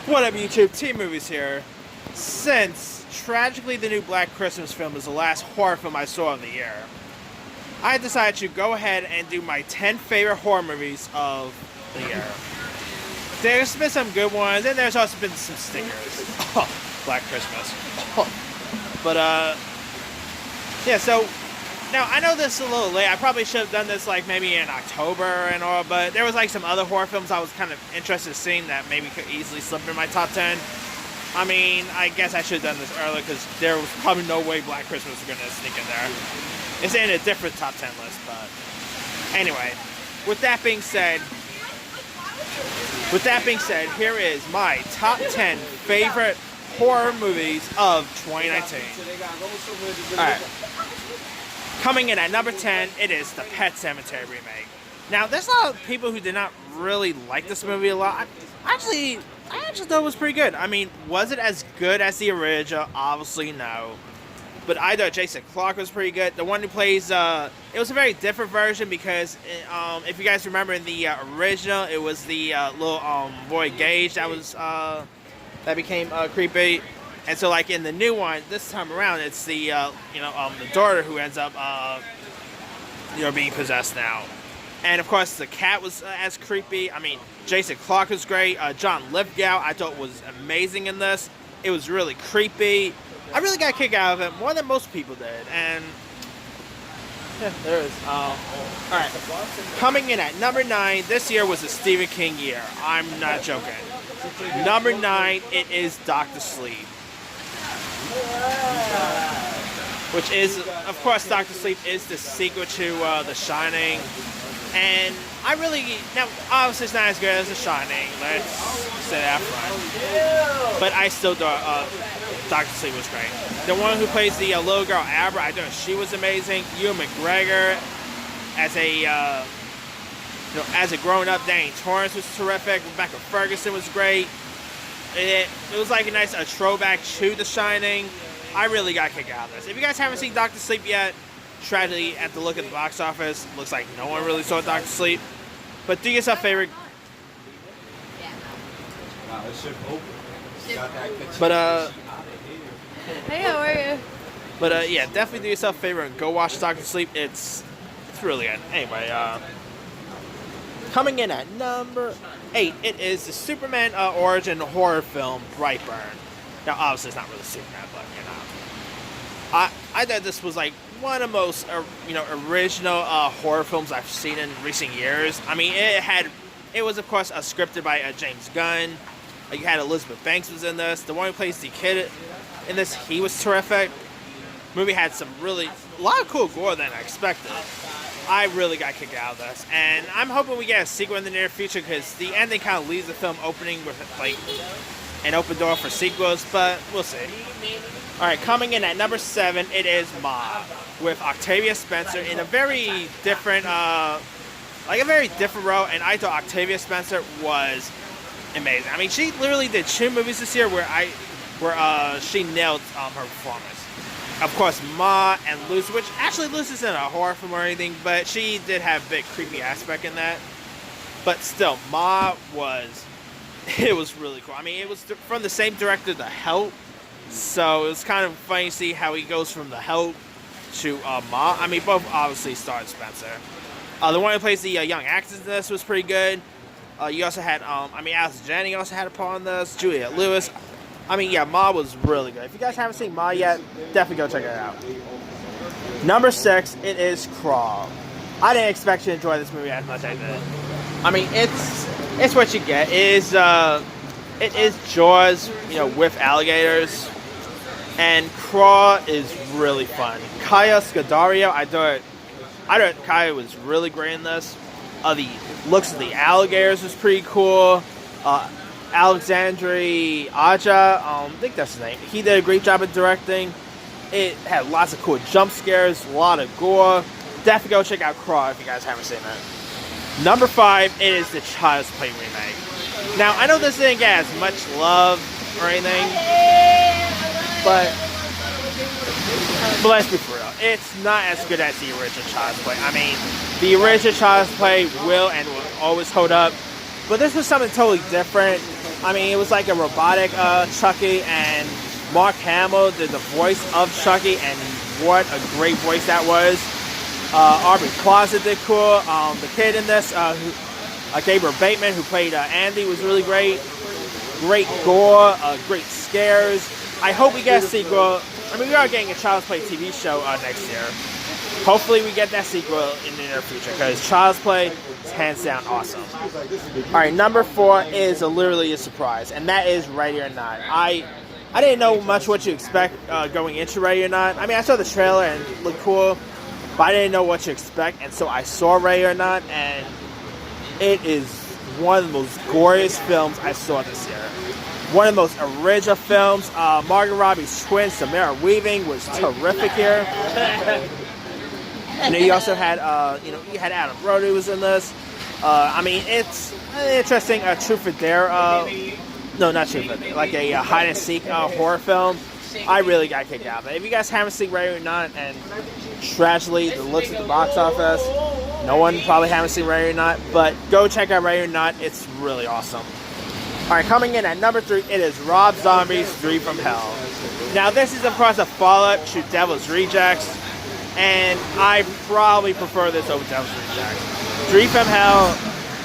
What up, YouTube? Team Movies here. Since, tragically, the new Black Christmas film is the last horror film I saw of the year, I decided to go ahead and do my 10 favorite horror movies of the year. There's been some good ones, and there's also been some stinkers. Oh, Black Christmas. But, yeah, so, now, I know this is a little late. I probably should have done this, like, maybe in October and all, but there was, like, some other horror films I was kind of interested in seeing that maybe could easily slip in my top 10. I mean, I guess I should have done this earlier, because there was probably no way Black Christmas was going to sneak in there. It's in a different top 10 list, but... Anyway, with that being said, here is my top 10 favorite horror movies of 2019. Alright. Coming in at number 10, it is the Pet Sematary remake. Now, there's a lot of people who did not really like this movie a lot. I actually thought it was pretty good. I mean, was it as good as the original? Obviously, no. But I thought Jason Clarke was pretty good. The one who plays, it was a very different version because, if you guys remember in the original, it was the little boy Gage that was, that became creepy. And so, like, in the new one, this time around, it's the, the daughter who ends up, being possessed now. And, of course, the cat was as creepy. I mean, Jason Clarke was great. John Lithgow, I thought, was amazing in this. It was really creepy. I really got a kick out of it, more than most people did. And, yeah, there it is. Alright, coming in at number 9, this year was a Stephen King year. I'm not joking. Number 9, it is Dr. Sleep. Which is, of course, Dr. Sleep is the sequel to The Shining. And I really, now, obviously it's not as good as The Shining, let's say that front. But I still thought Dr. Sleep was great. The one who plays the little girl, Abra, I thought she was amazing. Ewan McGregor as a grown-up, Danny Torrance was terrific. Rebecca Ferguson was great. It was like a throwback to The Shining. I really got a kick out of this. If you guys haven't seen Dr. Sleep yet, tragedy at the look at the box office, looks like no one really saw Dr. Sleep. But do yourself a favor. But Hey, how are you? But yeah, definitely do yourself a favor and go watch Dr. Sleep. It's really good. Anyway, coming in at number 8, it is the Superman origin horror film Brightburn. Now, obviously, it's not really Superman, but I thought this was like one of the most original horror films I've seen in recent years. I mean, it was of course scripted by James Gunn. You had Elizabeth Banks was in this. The one who plays the kid in this, he was terrific. Movie had a lot of cool gore than I expected. I really got kicked out of this, and I'm hoping we get a sequel in the near future because the ending kind of leaves the film opening with like an open door for sequels, but we'll see. Alright, coming in at number 7, it is Ma, with Octavia Spencer in a very different role, and I thought Octavia Spencer was amazing. I mean, she literally did 2 movies this year where she nailed her performance. Of course, Ma and Lucy, which actually Lucy isn't a horror film or anything, but she did have a big creepy aspect in that. But still, Ma was really cool. I mean, it was from the same director, The Help, so it was kind of funny to see how he goes from The Help to Ma. I mean, both obviously starred Spencer. The one who plays the young actors in this was pretty good. You also had, Alice Janney also had a part in this, Juliette Lewis. I mean, yeah, Ma was really good. If you guys haven't seen Ma yet, definitely go check it out. Number 6, it is Crawl. I didn't expect you to enjoy this movie as much as I did. I mean, it's what you get. It is Jaws, with alligators. And Crawl is really fun. Kaya Scodelario, I thought Kaya was really great in this. The looks of the alligators was pretty cool. Alexandre Aja, I think that's his name. He did a great job at directing. It had lots of cool jump scares, a lot of gore. Definitely go check out Crawl if you guys haven't seen it. Number 5, it is the Child's Play remake. Now, I know this didn't get as much love or anything, but let's be for real. It's not as good as the original Child's Play. I mean, the original Child's Play will always hold up. But this was something totally different. I mean, it was like a robotic Chucky, and Mark Hamill did the voice of Chucky, and what a great voice that was. Aubrey Plaza did cool. The kid in this, Gabriel Bateman, who played Andy, was really great. Great gore, great scares. I hope we get a sequel. I mean, we are getting a Child's Play TV show next year. Hopefully we get that sequel in the near future, because Child's Play is hands down awesome. Alright, number 4 is literally a surprise, and that is Ready or Not. I didn't know much what to expect going into Ready or Not. I mean, I saw the trailer and it looked cool, but I didn't know what to expect, and so I saw Ready or Not, and it is one of the most glorious films I saw this year. One of the most original films. Margot Robbie's twin, Samara Weaving, was terrific here. You also had, you had Adam Brody was in this. I mean, it's an interesting Truth or Dare. No, not Truth or Dare. Like a hide and seek horror film. I really got kicked out of it. If you guys haven't seen Ready or Not, and tragically the looks at the box office, no one probably haven't seen Ready or Not, but go check out Ready or Not. It's really awesome. Alright, coming in at number 3, it is Rob Zombie's 3 from Hell. Now, this is, of course, a follow-up to Devil's Rejects, and I probably prefer this over Devil's Rejects. 3 from Hell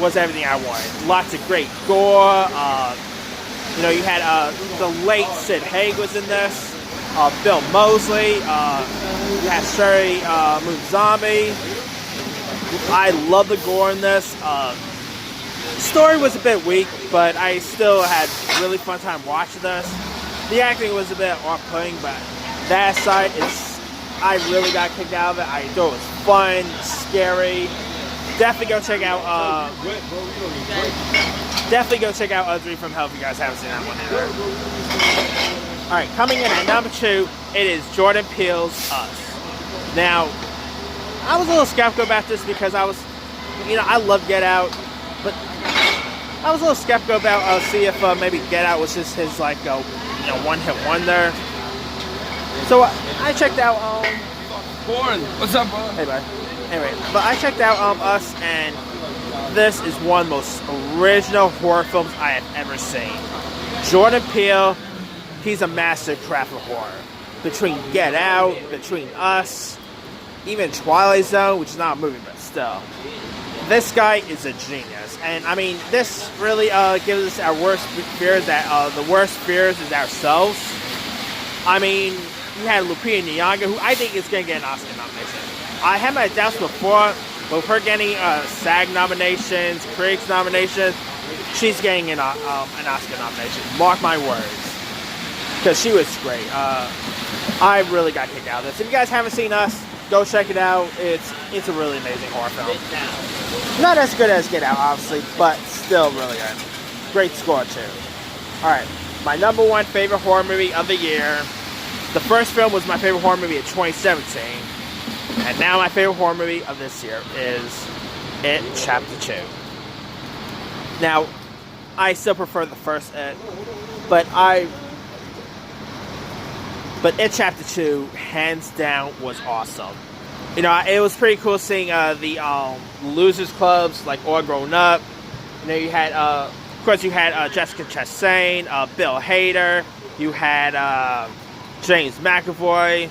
was everything I wanted. Lots of great gore. You had the late Sid Haig was in this. Bill Moseley. You had Sherry Moon Zombie. I love the gore in this. Story was a bit weak, but I still had really fun time watching this. The acting was a bit off-putting, but that aside, I really got kicked out of it. I thought it was fun, scary. Definitely go check out. Definitely go check out 3 from Hell if you guys haven't seen that one either. All right, coming in at number 2, it is Jordan Peele's Us. Now, I was a little skeptical about this because I love Get Out, but I was a little skeptical about see if maybe Get Out was just his one-hit wonder. So I checked out Born. What's up, bro? Hey, bud. Anyway, but I checked out Us, and this is one of the most original horror films I have ever seen. Jordan Peele, he's a master craft of horror. Between Get Out, between Us, even Twilight Zone, which is not a movie, but still. This guy is a genius. And, I mean, this really gives us our worst fears, that the worst fears is ourselves. I mean, you had Lupita Nyong'o, who I think is going to get an Oscar nomination. I had my doubts before, but with her getting SAG nominations, Critics nominations, she's getting an Oscar nomination. Mark my words. Because she was great. I really got kicked out of this. If you guys haven't seen Us, go check it out. It's a really amazing horror film. Not as good as Get Out, obviously, but still really good. Great score, too. Alright, my number 1 favorite horror movie of the year. The first film was my favorite horror movie of 2017. And now my favorite horror movie of this year is It Chapter 2. Now, I still prefer the first It, but It Chapter 2, hands down, was awesome. It was pretty cool seeing the losers clubs, like, all grown up. You had, of course, you had Jessica Chastain, Bill Hader. You had James McAvoy.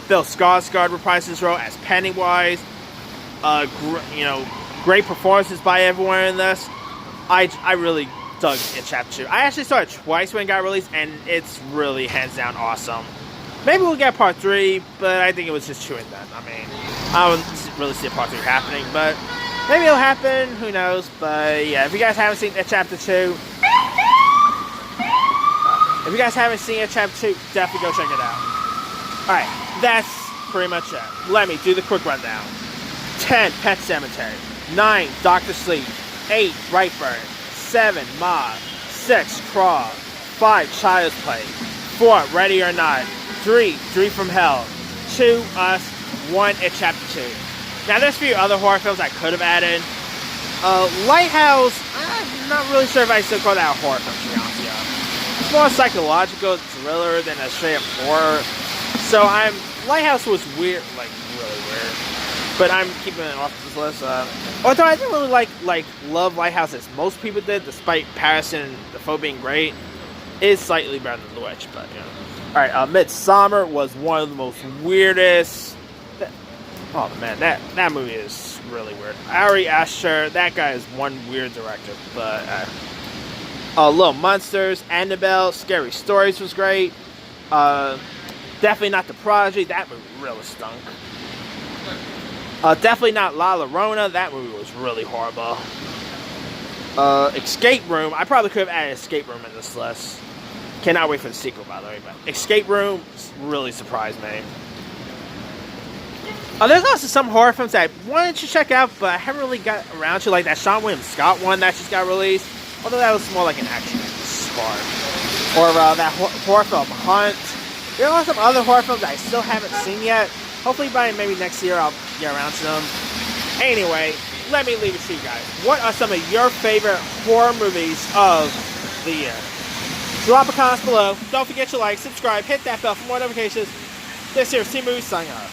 Bill Skarsgård reprised his role as Pennywise. Great performances by everyone in this. I really dug It Chapter 2. I actually saw it twice when it got released, and it's really hands down awesome. Maybe we'll get part 3, but I think it was just 2 and done. I mean, I don't really see a part 3 happening, but maybe it'll happen. Who knows? But yeah, if you guys haven't seen It Chapter 2, definitely go check it out. Alright, that's pretty much it. Let me do the quick rundown. 10, Pet Sematary. 9, Dr. Sleep. 8, Brightburn. 7, Mob. 6, Crawl. 5, Child's Play. 4, Ready or Not. 3, 3 from Hell. 2, Us. 1, It Chapter 2. Now, there's a few other horror films I could have added. Lighthouse, I'm not really sure if I still call that a horror film, to be honest with you. It's more a psychological thriller than a straight-up horror. So Lighthouse was weird, like really weird. but I'm keeping it off this list. Although I didn't really like Love Lighthouse as most people did, despite Patterson and Defoe being great, it's slightly better than The Witch. But you know, all right. Midsommar was one of the most weirdest. Oh man, that movie is really weird. Ari Aster, that guy is one weird director. But Little Monsters, Annabelle, Scary Stories was great. Definitely not The Prodigy. That movie really stunk. Definitely not La Llorona. That movie was really horrible. Escape Room. I probably could have added Escape Room in this list. Cannot wait for the sequel, by the way. But Escape Room really surprised me. There's also some horror films that I wanted to check out, but I haven't really got around to, like that Sean William Scott one that just got released. Although that was more like an action spark. Or that horror film Hunt. There are some other horror films that I still haven't seen yet. Hopefully by maybe next year I'll get around to them. Anyway, let me leave it to you guys. What are some of your favorite horror movies of the year? Drop a comment below. Don't forget to like, subscribe, hit that bell for more notifications. This here is T Movie signing off.